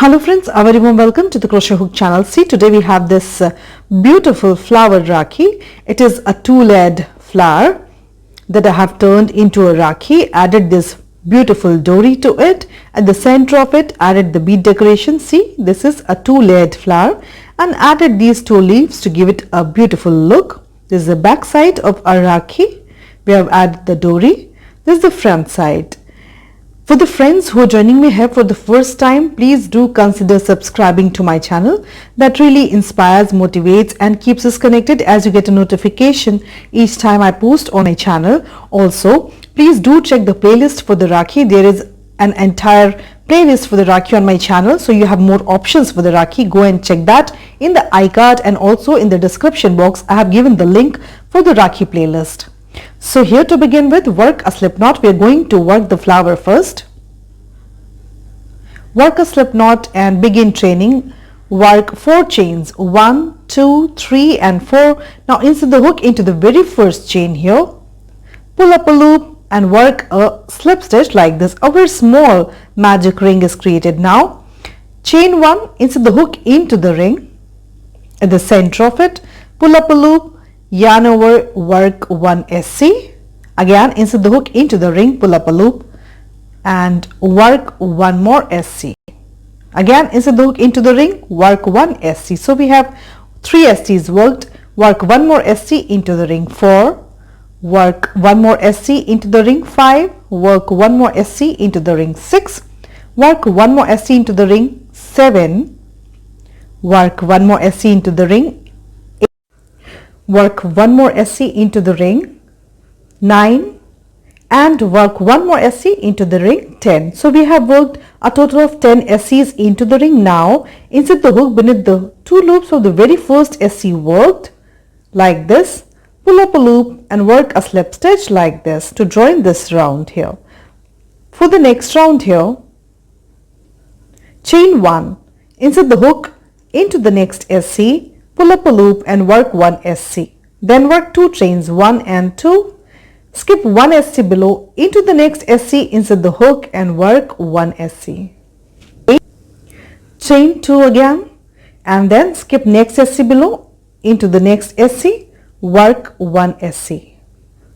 Hello friends, a very warm welcome to the Crochet Hook channel. See, today we have this beautiful flower Rakhi. It is a two-layered flower that I have turned into a Rakhi, added this beautiful dory to it. At the center of it, added the bead decoration. See, this is a two-layered flower and added these two leaves to give it a beautiful look. This is the back side of our Rakhi. We have added the dory. This is the front side. For the friends who are joining me here for the first time, please do consider subscribing to my channel. That really inspires, motivates and keeps us connected as you get a notification each time I post on my channel. Also, please do check the playlist for the Rakhi. There is an entire playlist for the Rakhi on my channel, so you have more options for the Rakhi. Go and check that in the iCard and also in the description box. I have given the link for the Rakhi playlist. So here to begin with, work a slip knot. We are going to work the flower first. Work a slip knot and begin chaining. Work 4 chains, 1, 2, 3 and 4. Now insert the hook into the very first chain here. Pull up a loop and work a slip stitch like this. A very small magic ring is created now. Chain 1, insert the hook into the ring. At the center of it, pull up a loop, yarn over, work 1 SC. Again, insert the hook into the ring, pull up a loop and work 1 more SC. Again, insert the hook into the ring, work 1 SC. So we have 3 SCs worked. Work 1 more SC into the ring, 4. Work 1 more SC into the ring, 5. Work 1 more SC into the ring, 6. Work 1 more SC into the ring, 7. Work 1 more SC into the ring, 8. Work 1 more SC into the ring, 9. And work 1 more SC into the ring, 10. So we have worked a total of 10 SCs into the ring. Now insert the hook beneath the 2 loops of the very first SC worked like this. Pull up a loop and work a slip stitch like this to join this round here. For the next round here, chain 1, insert the hook into the next SC, pull up a loop and work 1 SC. Then work 2 chains, 1 and 2. Skip 1 SC below into the next SC, insert the hook and work 1 SC. Chain 2 again and then skip next SC below into the next SC, work 1 SC.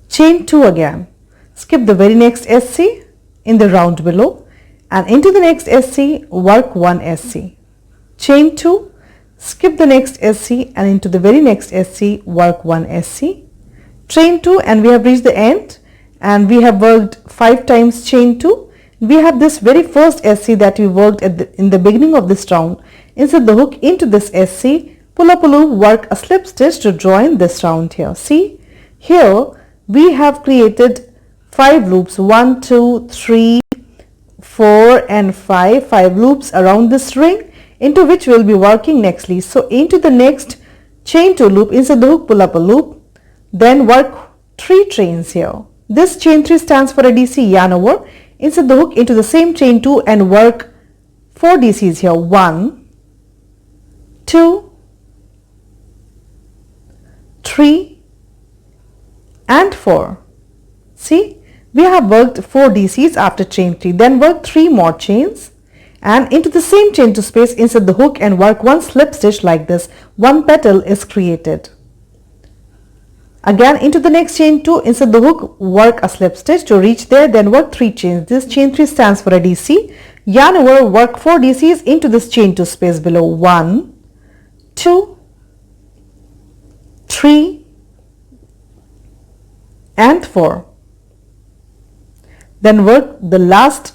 Chain 2 again, skip the very next SC in the round below and into the next SC, work 1 SC. Chain 2, skip the next SC and into the very next SC, work 1 SC. Chain 2 and we have reached the end and we have worked 5 times chain 2. We have this very first SC that we worked in the beginning of this round. Insert the hook into this SC, pull up a loop, work a slip stitch to join this round here. See, here we have created 5 loops, 1, 2, 3, 4 and 5 loops around this ring into which we will be working nextly. So into the next chain 2 loop, insert the hook, pull up a loop. Then work 3 chains here. This chain 3 stands for a DC, yarn over, insert the hook into the same chain 2 and work 4 DCs here. 1, 2, 3 and 4. See, we have worked 4 DCs after chain 3. Then work 3 more chains and into the same chain 2 space, insert the hook and work 1 slip stitch like this. 1 petal is created. Again, into the next chain 2, insert the hook, work a slip stitch to reach there, then work 3 chains. This chain 3 stands for a DC. Yarn over, work 4 DCs into this chain 2 space below. 1, 2, 3 and 4. Then work the last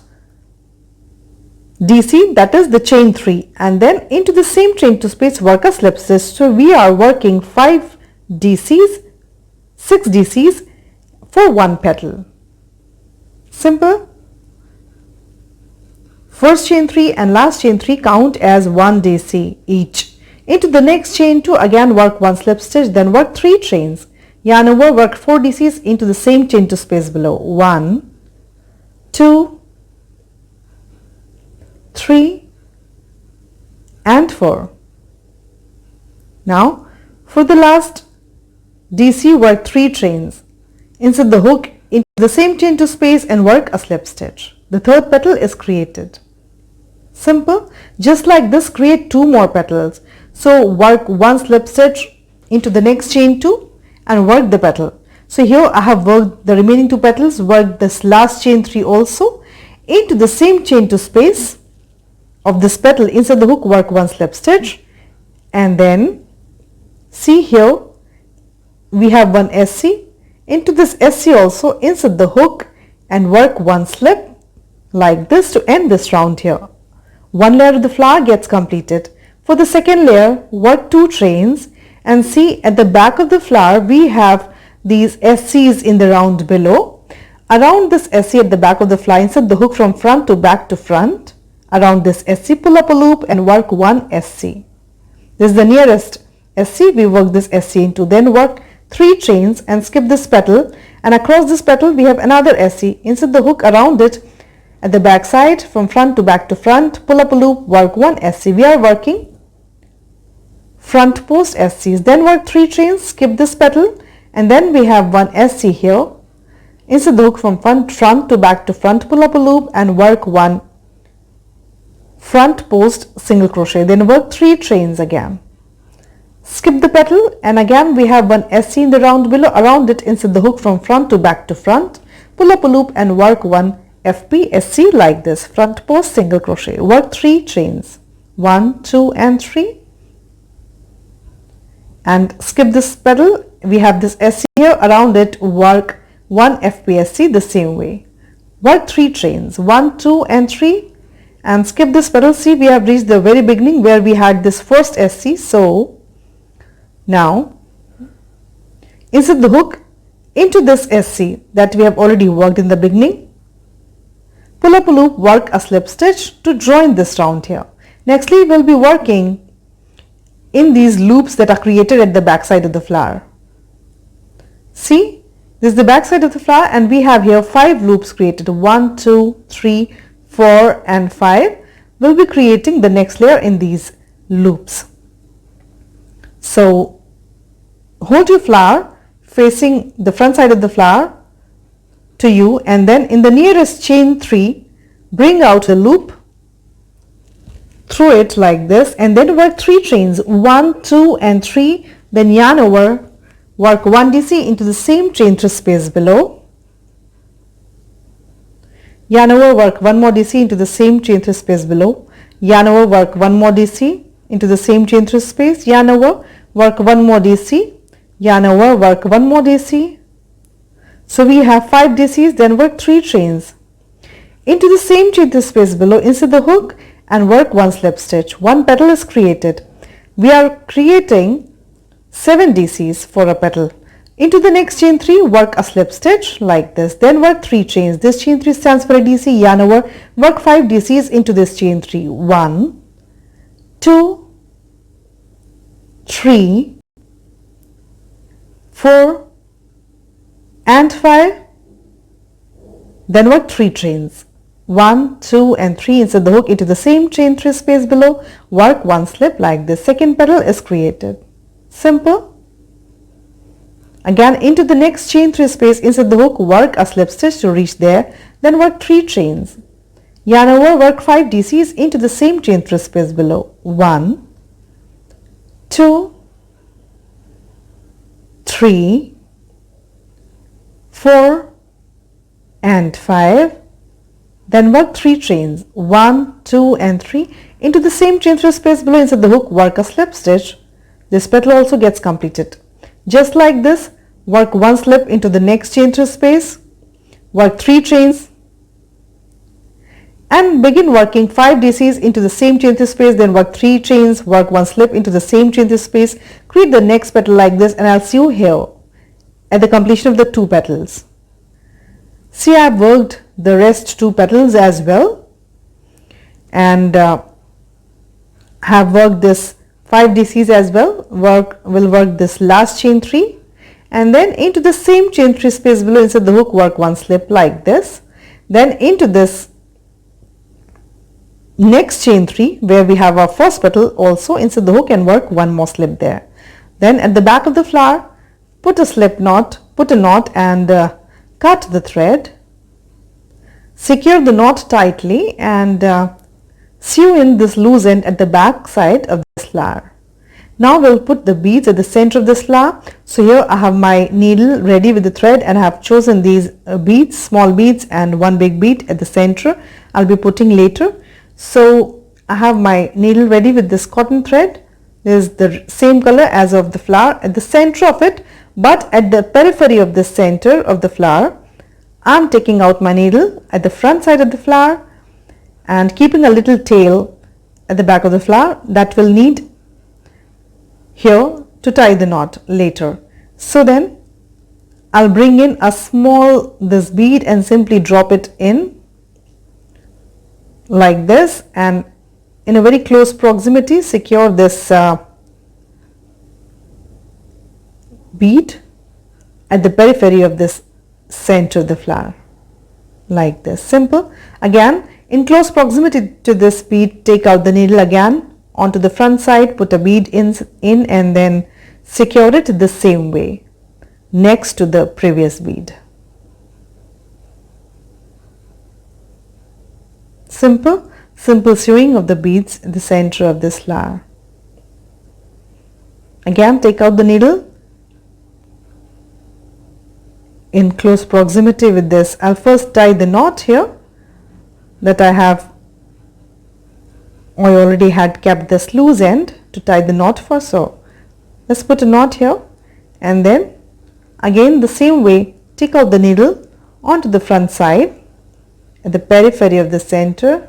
DC, that is the chain 3, and then into the same chain 2 space work a slip stitch. So we are working 5 DCs, 6 DCs for 1 petal. Simple. First chain 3 and last chain 3 count as 1 DC each. Into the next chain 2 again work 1 slip stitch, then work 3 chains. Yarn over, work 4 DCs into the same chain 2 space below. 1, 2, 3 and 4. Now for the last DC, work 3 chains. Insert the hook into the same chain 2 space and work a slip stitch. The third petal is created. Simple. Just like this, create 2 more petals. So work 1 slip stitch into the next chain 2 and work the petal. So here I have worked the remaining 2 petals, worked this last chain 3 also into the same chain 2 space of this petal. Inside the hook, work 1 slip stitch, and then see here we have 1 SC. Into this SC also insert the hook and work 1 slip like this to end this round here. 1 layer of the flower gets completed. For the second layer, work 2 chains and see at the back of the flower we have these SCs in the round below. Around this SC at the back of the flower, insert the hook from front to back to front. Around this SC, pull up a loop and work 1 SC. This is the nearest SC. We work this SC into, then work 3 chains and skip this petal, and across this petal we have another SC. Insert the hook around it at the back side from front to back to front, pull up a loop, work 1 SC. We are working front post SCs, then work 3 chains, skip this petal, and then we have 1 SC here. Insert the hook from front to back to front, pull up a loop and work 1 front post single crochet, then work 3 chains again. Skip the petal and again we have 1 SC in the round below. Around it, insert the hook from front to back to front, pull up a loop and work 1 FP SC like this, front post single crochet. Work 3 chains, 1, 2 and 3, and skip this petal. We have this SC here. Around it, work 1 FPSC the same way. Work 3 chains, 1, 2 and 3, and skip this petal. See, we have reached the very beginning where we had this first SC. So now insert the hook into this SC that we have already worked in the beginning. Pull up a loop, work a slip stitch to join this round here. Nextly, we will be working in these loops that are created at the back side of the flower. See, this is the back side of the flower and we have here 5 loops created. 1, 2, 3, 4 and 5. We'll be creating the next layer in these loops. So hold your flower facing the front side of the flower to you, and then in the nearest chain 3, bring out a loop through it like this, and then work 3 chains, 1, 2 and 3, then yarn over, work 1 DC into the same chain 3 space below, yarn over, work 1 more DC into the same chain 3 space below, yarn over, work 1 more DC into the same chain 3 space, yarn over, work 1 more DC, yarn over, work 1 more DC. So we have 5 DCs, then work 3 chains. Into the same chain 3 space below, insert the hook and work 1 slip stitch. 1 petal is created. We are creating 7 DCs for a petal. Into the next chain 3, work a slip stitch like this, then work 3 chains. This chain 3 stands for a DC, yarn over, work 5 DCs into this chain 3. 1, 2, 3, 4 and 5, then work 3 chains, 1, 2 and 3, insert the hook into the same chain 3 space below, work 1 slip like this. Second petal is created. Simple. Again, into the next chain 3 space, insert the hook, work a slip stitch to reach there, then work 3 chains, yarn over, work 5 DCs into the same chain 3 space below. 1, 2, 3, 4 and 5, then work 3 chains, 1, 2 and 3 into the same chain 3 space below, insert the hook, work a slip stitch. This petal also gets completed. Just like this, work 1 slip into the next chain 3 space, work 3 chains and begin working 5 DCs into the same chain 3 space, then work 3 chains, work 1 slip into the same chain 3 space, create the next petal like this, and I'll see you here at the completion of the 2 petals. See, I've worked the rest 2 petals as well, and have worked this 5 DCs as well. Will work this last chain 3 and then into the same chain 3 space below, insert the hook, work 1 slip like this, then into this next chain 3 where we have our first petal, also insert the hook and work 1 more slip there. Then at the back of the flower, put a knot and cut the thread, secure the knot tightly and sew in this loose end at the back side of this flower. Now we'll put the beads at the center of this flower. So here I have my needle ready with the thread, and I have chosen these beads, small beads and one big bead at the center. I'll be putting later. So I have my needle ready with this cotton thread. This is the same color as of the flower at the center of it, but at the periphery of the center of the flower, I'm taking out my needle at the front side of the flower and keeping a little tail at the back of the flower that will need here to tie the knot later. So then I'll bring in a small this bead and simply drop it in like this, and in a very close proximity secure this bead at the periphery of this center of the flower like this. Simple. Again, in close proximity to this bead, take out the needle again onto the front side, put a bead in and then secure it the same way next to the previous bead. Simple sewing of the beads in the center of this flower. Again, take out the needle in close proximity with this. I'll first tie the knot here that I already had kept this loose end to tie the knot for. So let's put a knot here, and then again the same way, take out the needle onto the front side at the periphery of the center,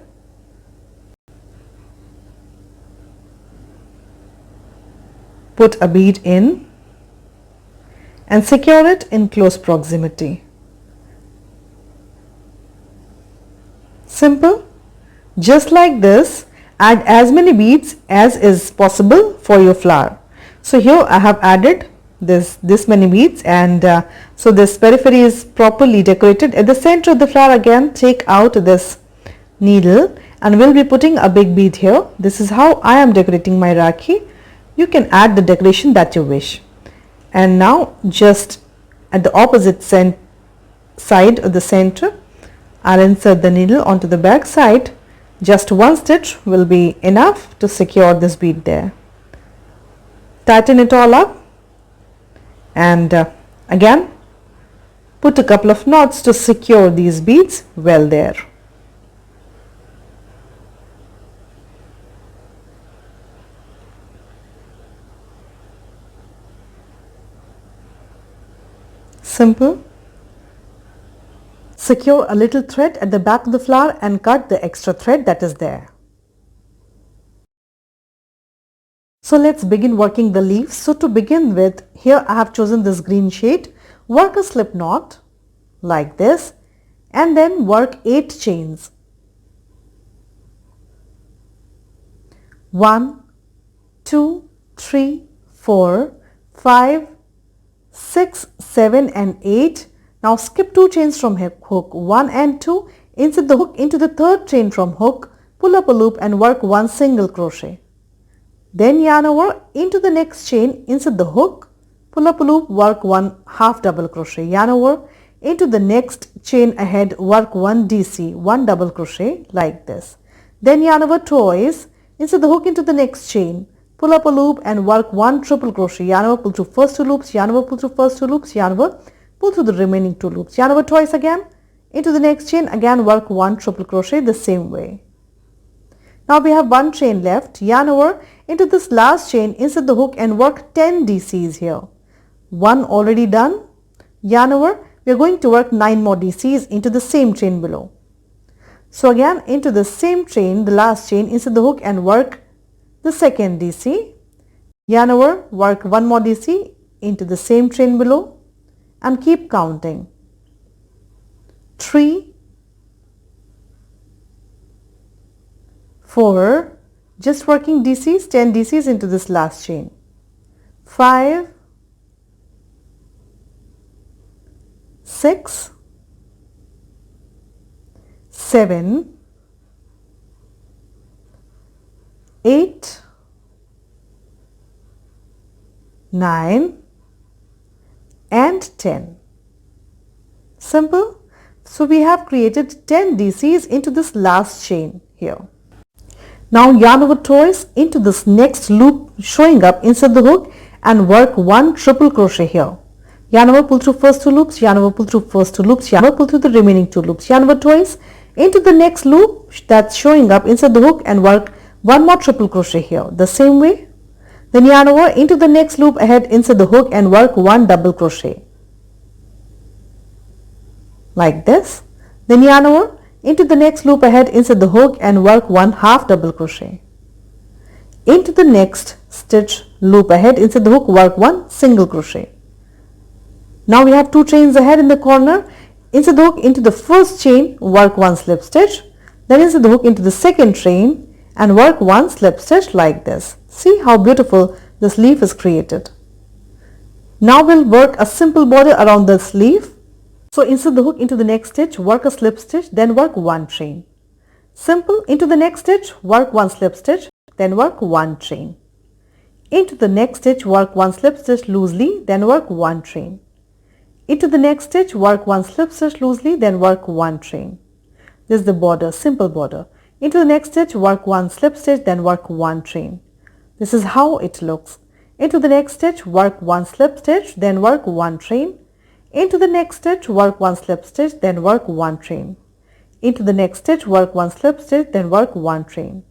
put a bead in and secure it in close proximity. Simple. Just like this, add as many beads as is possible for your flower. So here I have added this many beads, and so this periphery is properly decorated. At the center of the flower, again take out this needle and we'll be putting a big bead here. This is how I am decorating my Rakhi. You can add the decoration that you wish. And now just at the opposite side of the center, I'll insert the needle onto the back side. Just one stitch will be enough to secure this bead there. Tighten it all up, and again put a couple of knots to secure these beads well there. Simple. Secure a little thread at the back of the flower and cut the extra thread that is there. So let's begin working the leaves. So to begin with, here I have chosen this green shade. Work a slip knot like this and then work 8 chains. 1, 2, 3, 4, 5, 6, 7 and 8. Now skip 2 chains from hook 1 and 2, insert the hook into the third chain from hook, pull up a loop and work 1 single crochet. Then yarn over into the next chain, insert the hook, pull up a loop, work 1 half double crochet, yarn over into the next chain ahead, work 1 DC, 1 double crochet like this. Then yarn over twice, insert the hook into the next chain, pull up a loop and work 1 triple crochet, yarn over, pull through first 2 loops, yarn over, pull through first 2 loops, yarn over, pull through the remaining 2 loops, yarn over twice again, into the next chain, again work 1 triple crochet the same way. Now we have 1 chain left, yarn over into this last chain, insert the hook and work 10 DCs here. 1 already done, yarn over, we are going to work 9 more DCs into the same chain below. So again into the same chain, the last chain, insert the hook and work the second DC, yarn over, work 1 more DC into the same chain below and keep counting. 3, 4, just working DCs, 10 DCs into this last chain. 5, 6, 7, 8, 9 and 10. Simple. So we have created 10 DCs into this last chain here. Now yarn over twice into this next loop showing up inside the hook and work 1 triple crochet here. Yarn over, pull through first 2 loops, yarn over, pull through first 2 loops, yarn over, pull through the remaining 2 loops, yarn over twice into the next loop that's showing up inside the hook and work 1 more triple crochet here the same way. Then yarn over into the next loop ahead inside the hook and work 1 double crochet like this. Then yarn over into the next loop ahead inside the hook and work 1 half double crochet. Into the next stitch loop ahead inside the hook, work 1 single crochet. Now we have 2 chains ahead in the corner. Inside the hook into the first chain, work 1 slip stitch. Then inside the hook into the second chain and work 1 slip stitch like this. See how beautiful this leaf is created. Now we'll work a simple border around this leaf. So inside the hook into the next stitch, work a slip stitch, then work 1 chain. Simple, into the next stitch, work 1 slip stitch, then work 1 chain. Into the next stitch, work 1 slip stitch loosely, then work 1 chain. Into the next stitch, work 1 slip stitch loosely, then work 1 chain. This is the border, simple border. Into the next stitch, work 1 slip stitch, then work 1 chain. This is how it looks. Into the next stitch, work 1 slip stitch, then work 1 chain. Into the next stitch, work 1 slip stitch, then work 1 chain. Into the next stitch, work 1 slip stitch, then work 1 chain.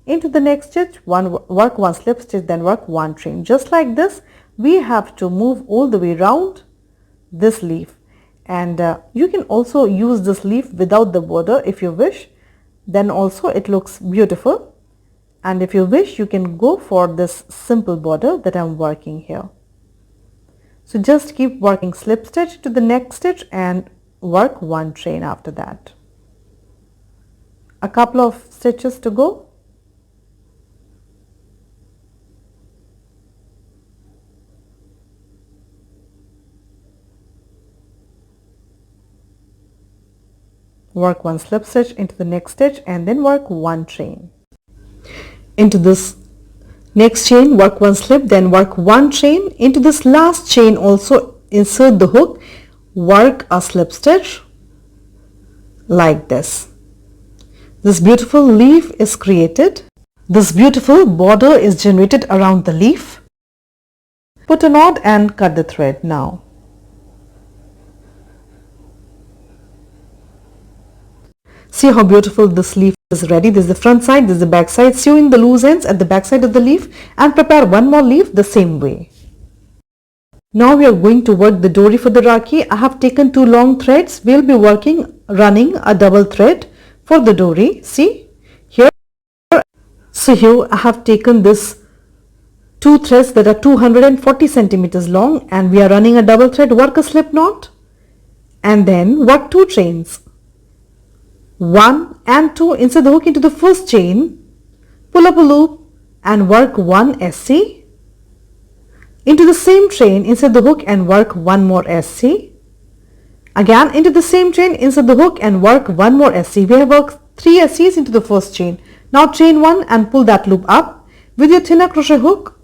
Into the next stitch, work 1 slip stitch, then work 1 chain. Just like this, we have to move all the way around this leaf. And you can also use this leaf without the border if you wish. Then also it looks beautiful. And if you wish, you can go for this simple border that I'm working here. So just keep working slip stitch to the next stitch and work 1 chain after that. A couple of stitches to go. Work 1 slip stitch into the next stitch and then work 1 chain. Into this next chain, work 1 slip, then work 1 chain. Into this last chain also insert the hook, work a slip stitch like this. This beautiful leaf is created. This beautiful border is generated around the leaf. Put a knot and cut the thread now. See how beautiful this leaf is ready. This is the front side, this is the back side. Sew in the loose ends at the back side of the leaf and prepare 1 more leaf the same way. Now we are going to work the dory for the Rakhi. I have taken 2 long threads. We will be running a double thread for the dory. See here. So here I have taken this 2 threads that are 240 centimeters long and we are running a double thread. Work a slip knot and then work 2 chains. 1 and 2 inside the hook into the first chain, pull up a loop and work 1 SC. Into the same chain inside the hook and work 1 more SC. Again into the same chain inside the hook and work 1 more SC. We have worked 3 SCs into the first chain. Now chain 1 and pull that loop up. With your thinner crochet hook,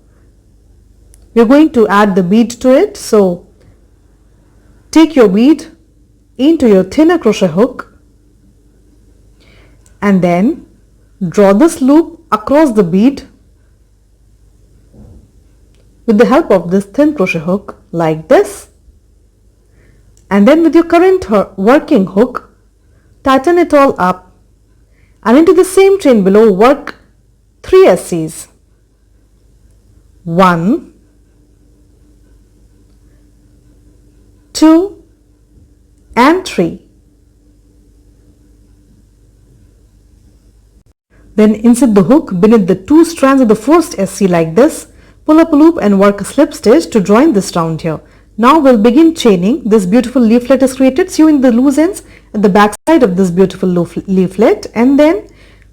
we are going to add the bead to it. So take your bead into your thinner crochet hook and then draw this loop across the bead with the help of this thin crochet hook like this, and then with your current working hook tighten it all up and into the same chain below work 3 SCs. 1, 2 and 3. Then insert the hook beneath the 2 strands of the first SC like this. Pull up a loop and work a slip stitch to join this round here. Now we'll begin chaining. This beautiful leaflet is created. Sew in the loose ends at the back side of this beautiful leaflet and then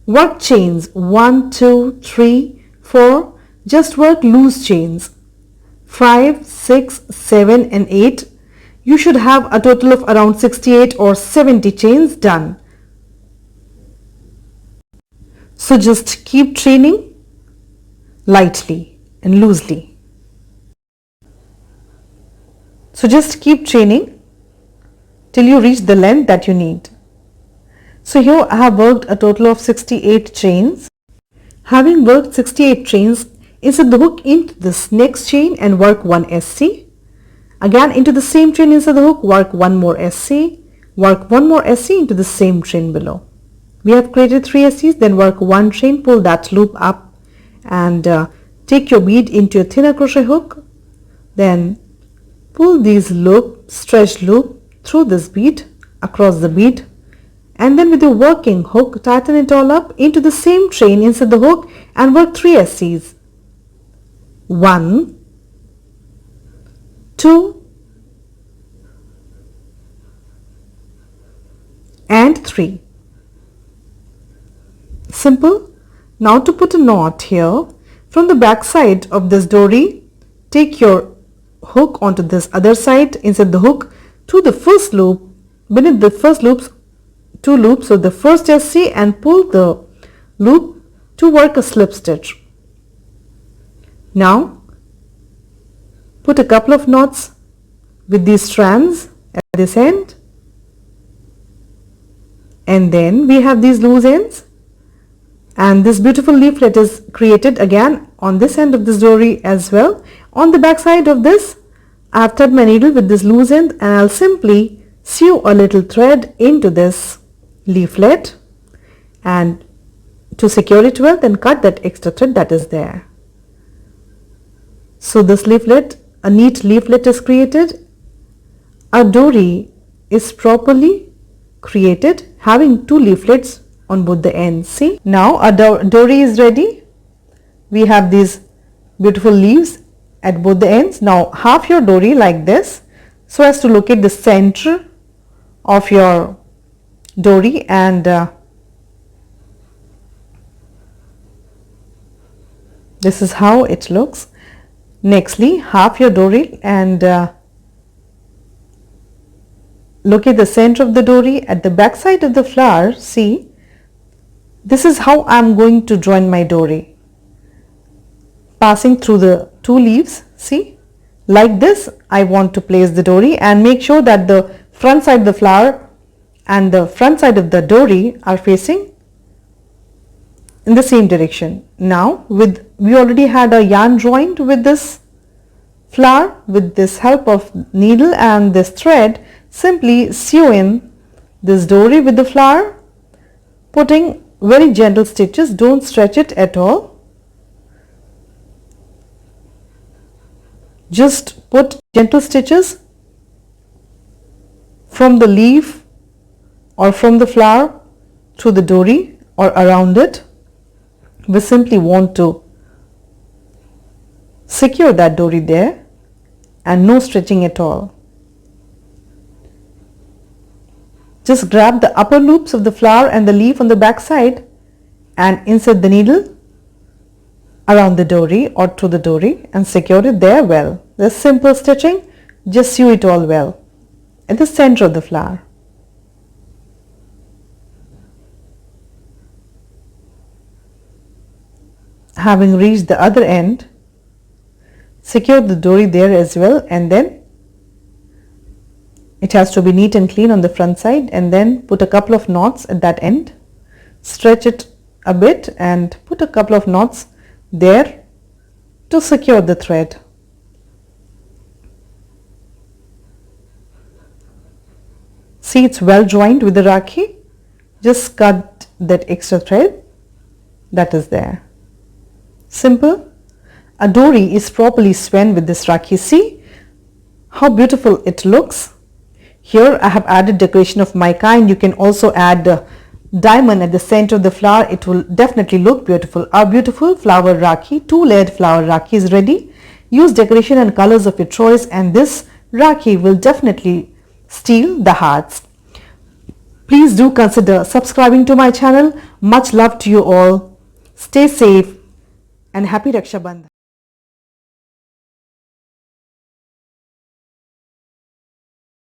work chains 1, 2, 3, 4. Just work loose chains 5, 6, 7 and 8. You should have a total of around 68 or 70 chains done. So just keep chaining lightly and loosely. So just keep chaining till you reach the length that you need. So here I have worked a total of 68 chains. Having worked 68 chains, insert the hook into this next chain and work 1 SC. Again into the same chain inside the hook, work 1 more SC, work 1 more SC into the same chain below. We have created 3 SCs, then work 1 chain, pull that loop up and take your bead into your thinner crochet hook. Then pull these loop, stretch loop through this bead, across the bead, and then with your working hook, tighten it all up into the same chain inside the hook and work 3 SCs. 1, 2 and 3. Simple. Now to put a knot here, from the back side of this dory, take your hook onto this other side, insert the hook to the first loop, beneath the first loops, 2 loops of the first SC and pull the loop to work a slip stitch. Now put a couple of knots with these strands at this end, and then we have these loose ends, and this beautiful leaflet is created again on this end of this dory as well. On the back side of this, I have thread my needle with this loose end and I'll simply sew a little thread into this leaflet, and to secure it well, then cut that extra thread that is there. So this leaflet, a neat leaflet is created. A dory is properly created having 2 leaflets on both the ends. See, now our dory is ready. We have these beautiful leaves at both the ends. Now half your dory like this so as to locate the center of your dory, and this is how it looks. Nextly, half your dory and locate the center of the dory at the back side of the flower. See, this is how I am going to join my dory, passing through the 2 leaves. See, like this I want to place the dory, and make sure that the front side of the flower and the front side of the dory are facing in the same direction. Now we already had a yarn joined with this flower. With this help of needle and this thread, simply sew in this dory with the flower, putting very gentle stitches. Don't stretch it at all. Just put gentle stitches from the leaf or from the flower to the dory or around it. We simply want to secure that dory there, and no stretching at all. Just grab the upper loops of the flower and the leaf on the back side and insert the needle around the dory or through the dory and secure it there well. This simple stitching, just sew it all well at the center of the flower. Having reached the other end, secure the dory there as well, and then it has to be neat and clean on the front side, and then put a couple of knots at that end, stretch it a bit and put a couple of knots there to secure the thread. See, it's well joined with the Rakhi. Just cut that extra thread that is there. Simple. A dory is properly spun with this Rakhi. See how beautiful it looks. Here I have added decoration of mica, and you can also add diamond at the center of the flower. It will definitely look beautiful. Our beautiful flower Rakhi, 2-layered flower Rakhi is ready. Use decoration and colors of your choice, and this Rakhi will definitely steal the hearts. Please do consider subscribing to my channel. Much love to you all. Stay safe and happy Raksha Bandhan.